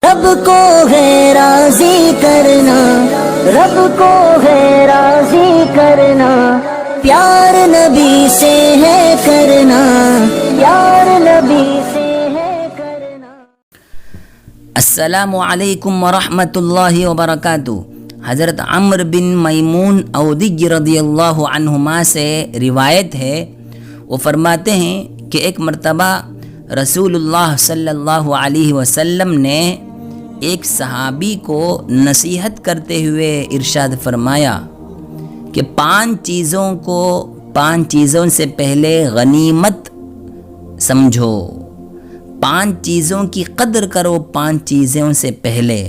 رب کو ہے راضی کرنا، رب کو ہے راضی کرنا، پیار نبی سے ہے کرنا، پیار نبی سے ہے کرنا۔ السلام علیکم ورحمۃ اللہ وبرکاتہ۔ حضرت عمرو بن میمون اودی رضی اللہ عنہما سے روایت ہے، وہ فرماتے ہیں کہ ایک مرتبہ رسول اللہ صلی اللہ علیہ وسلم نے ایک صحابی کو نصیحت کرتے ہوئے ارشاد فرمایا کہ 5 چیزوں سے پہلے غنیمت سمجھو، 5 چیزوں کی قدر کرو 5 چیزوں سے پہلے۔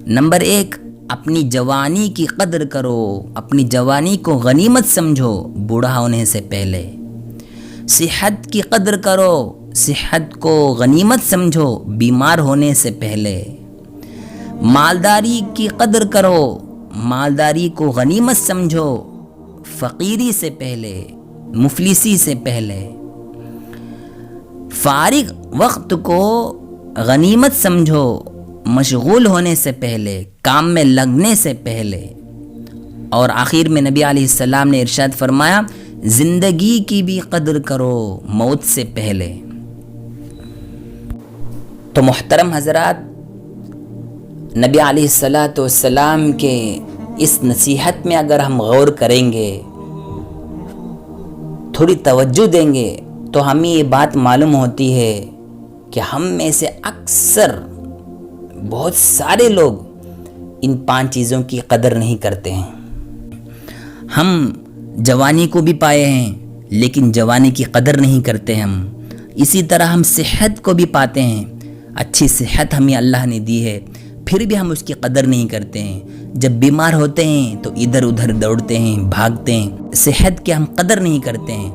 نمبر 1، اپنی جوانی کی قدر کرو، اپنی جوانی کو غنیمت سمجھو بوڑھا ہونے سے پہلے۔ صحت کی قدر کرو، صحت کو غنیمت سمجھو بیمار ہونے سے پہلے۔ مالداری کی قدر کرو، مالداری کو غنیمت سمجھو فقیری سے پہلے، مفلسی سے پہلے۔ فارغ وقت کو غنیمت سمجھو مشغول ہونے سے پہلے، کام میں لگنے سے پہلے۔ اور آخر میں نبی علیہ السلام نے ارشاد فرمایا، زندگی کی بھی قدر کرو موت سے پہلے۔ تو محترم حضرات، نبی علیہ السلام کے اس نصیحت میں اگر ہم غور کریں گے، تھوڑی توجہ دیں گے، تو ہمیں یہ بات معلوم ہوتی ہے کہ ہم میں سے اکثر بہت سارے لوگ ان 5 چیزوں کی قدر نہیں کرتے ہیں۔ ہم جوانی کو بھی پائے ہیں لیکن جوانی کی قدر نہیں کرتے ہم۔ اسی طرح ہم صحت کو بھی پاتے ہیں، اچھی صحت ہمیں اللہ نے دی ہے، پھر بھی ہم اس کی قدر نہیں کرتے ہیں۔ جب بیمار ہوتے ہیں تو ادھر ادھر دوڑتے ہیں، بھاگتے ہیں، صحت کی ہم قدر نہیں کرتے ہیں،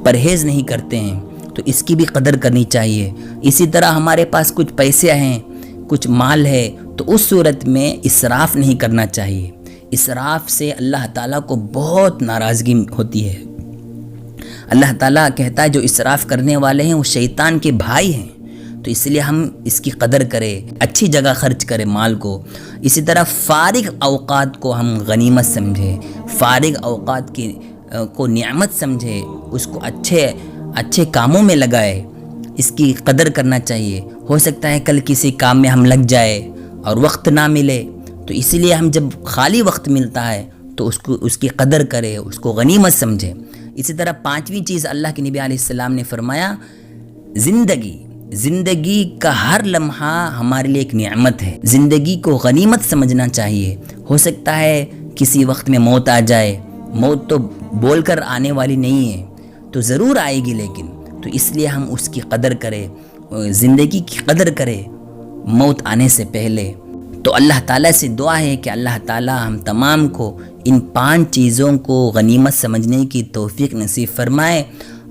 پرہیز نہیں کرتے ہیں، تو اس کی بھی قدر کرنی چاہیے۔ اسی طرح ہمارے پاس کچھ پیسے ہیں، کچھ مال ہے، تو اس صورت میں اسراف نہیں کرنا چاہیے۔ اسراف سے اللہ تعالیٰ کو بہت ناراضگی ہوتی ہے۔ اللہ تعالیٰ کہتا ہے جو اسراف کرنے والے ہیں وہ شیطان کے بھائی ہیں، تو اس لیے ہم اس کی قدر کریں، اچھی جگہ خرچ کریں مال کو۔ اسی طرح فارغ اوقات کو ہم غنیمت سمجھیں، فارغ اوقات کو نعمت سمجھیں، اس کو اچھے کاموں میں لگائے، اس کی قدر کرنا چاہیے۔ ہو سکتا ہے کل کسی کام میں ہم لگ جائے اور وقت نہ ملے، تو اسی لیے ہم جب خالی وقت ملتا ہے تو اس کی قدر کرے، اس کو غنیمت سمجھے۔ اسی طرح 5ویں چیز اللہ کے نبی علیہ السلام نے فرمایا، زندگی کا ہر لمحہ ہمارے لیے ایک نعمت ہے، زندگی کو غنیمت سمجھنا چاہیے۔ ہو سکتا ہے کسی وقت میں موت آ جائے، موت تو بول کر آنے والی نہیں ہے، تو ضرور آئے گی، لیکن تو اس لیے ہم اس کی قدر کریں، زندگی کی قدر کریں موت آنے سے پہلے۔ تو اللہ تعالیٰ سے دعا ہے کہ اللہ تعالیٰ ہم تمام کو ان 5 چیزوں کو غنیمت سمجھنے کی توفیق نصیب فرمائے،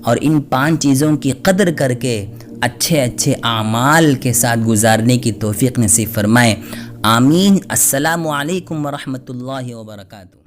اور ان 5 چیزوں کی قدر کر کے اچھے اعمال کے ساتھ گزارنے کی توفیق نصیب فرمائے۔ آمین۔ السلام علیکم ورحمۃ اللہ وبرکاتہ۔